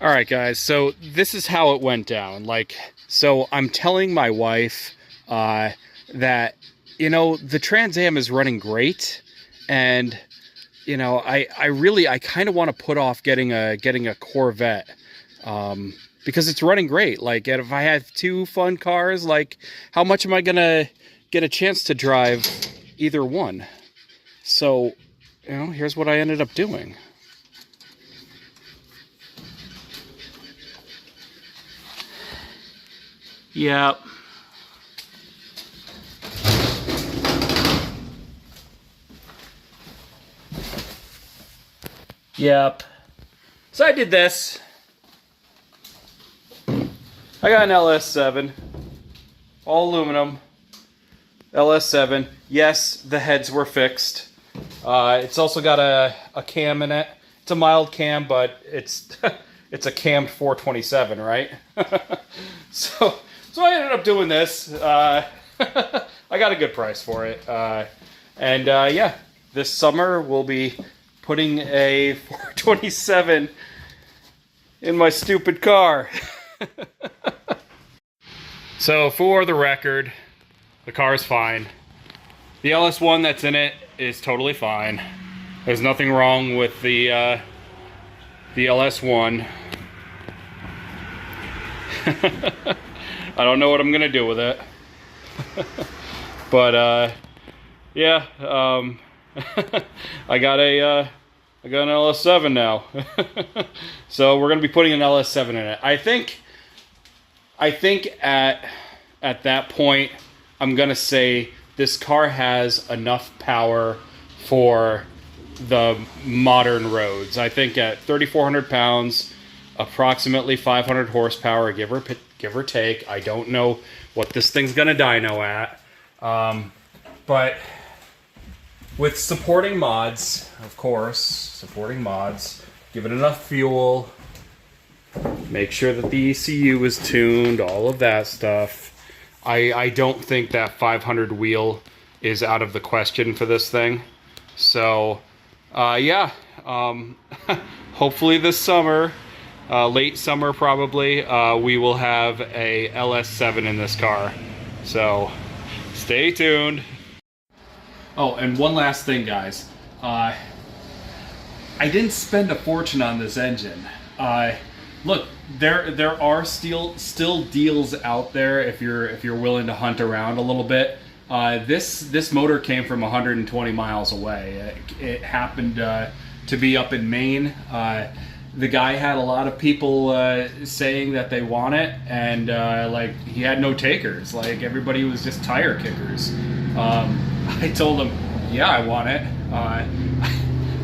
All right, guys. So this is how it went down. So I'm telling my wife that the Trans Am is running great, and I kind of want to put off getting a Corvette because it's running great. Like, if I have two fun cars, like, how much am I gonna get a chance to drive either one? So, here's what I ended up doing. Yep. Yep. So I did this. I got an LS7, all aluminum. LS7. Yes, the heads were fixed. It's also got a cam in it. It's a mild cam, but it's it's a cammed 427, right? So I ended up doing this. I got a good price for it. Yeah, this summer we'll be putting a 427 in my stupid car. So for the record, the car is fine. The LS1 that's in it is totally fine. There's nothing wrong with the LS1. I don't know what I'm gonna do with it. But yeah, I got an LS7 now. So we're gonna be putting an LS7 in it. I think at that point, I'm gonna say this car has enough power for the modern roads. I think at 3,400 pounds, approximately 500 horsepower, give or take. I don't know what this thing's gonna dyno at, but with supporting mods, of course, give it enough fuel, make sure that the ECU is tuned, all of that stuff. I don't think that 500 wheel is out of the question for this thing. So, yeah, hopefully this summer, late summer probably, we will have a LS7 in this car. So, stay tuned. Oh, and one last thing, guys. I didn't spend a fortune on this engine. Look, there are still deals out there if you're willing to hunt around a little bit. This motor came from 120 miles away. It happened to be up in Maine. The guy had a lot of people saying that they want it, and like, he had no takers. Like, everybody was just tire kickers. I told him, yeah, I want it. I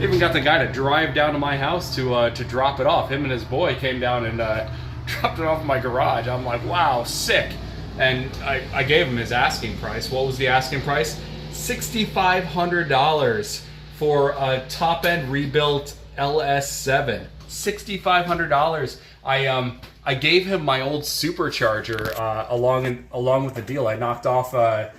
even got the guy to drive down to my house to drop it off. Him and his boy came down and dropped it off in my garage. I'm like, wow, sick. And I gave him his asking price. What was the asking price? $6,500 for a top-end rebuilt LS7. $6,500. I gave him my old supercharger along with the deal. I knocked off that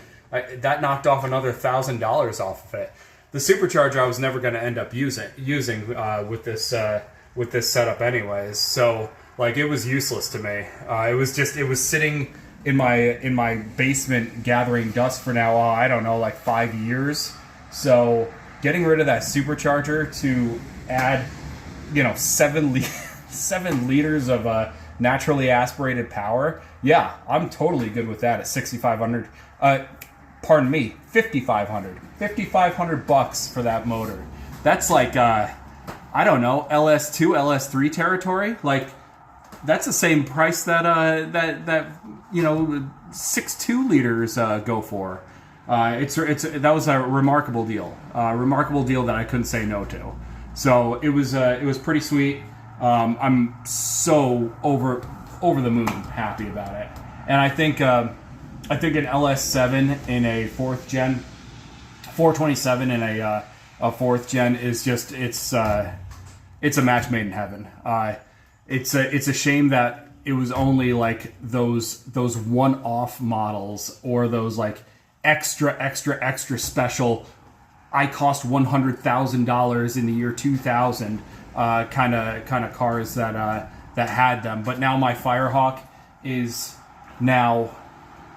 knocked off another $1,000 off of it. The supercharger I was never going to end up using with this setup anyways. So, like, it was useless to me. It was sitting in my basement gathering dust for now, I don't know, like 5 years. So getting rid of that supercharger to add 7 liters of naturally aspirated power, yeah, I'm totally good with that at 6,500. Pardon me, 5,500. 5,500 bucks for that motor. That's like I don't know, LS2, LS3 territory. Like, that's the same price that 6.2 liters go for. That was a remarkable deal. Remarkable deal that I couldn't say no to. So it was pretty sweet. I'm so over the moon happy about it. And I think an LS7 in a 4th gen, 427 in a 4th gen is just it's a match made in heaven. It's a shame that it was only like those one-off models, or those like extra special, I cost $100,000 in the year 2000 kind of cars that that had them. But now my Firehawk is now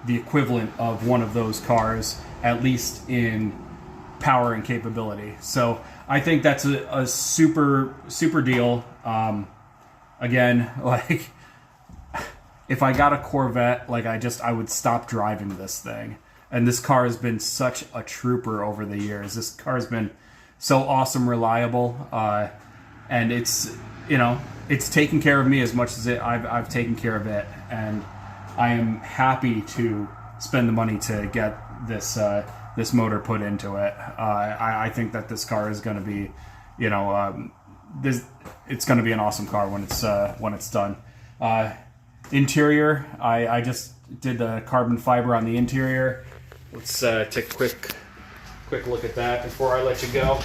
the equivalent of one of those cars, at least in power and capability. So I think that's a super deal. Again, like, if I got a Corvette, like, I would stop driving this thing. And this car has been such a trooper over the years. This car has been so awesome, reliable, and it's, you know, it's taken care of me as much as I've taken care of it. And I am happy to spend the money to get this this motor put into it. I think that this car is going to be, you know, it's going to be an awesome car when it's done. Interior, I just did the carbon fiber on the interior. Let's take a quick look at that before I let you go.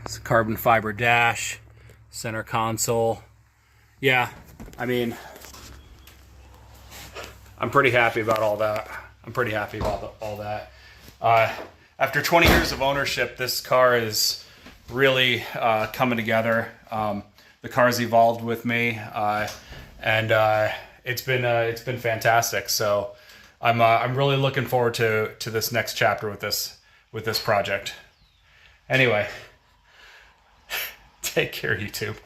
It's a carbon fiber dash, center console. Yeah, I mean, I'm pretty happy about all that. After 20 years of ownership, this car is really coming together. The car's evolved with me, and it's been fantastic. So I'm really looking forward to this next chapter with this project. Anyway, take care, YouTube.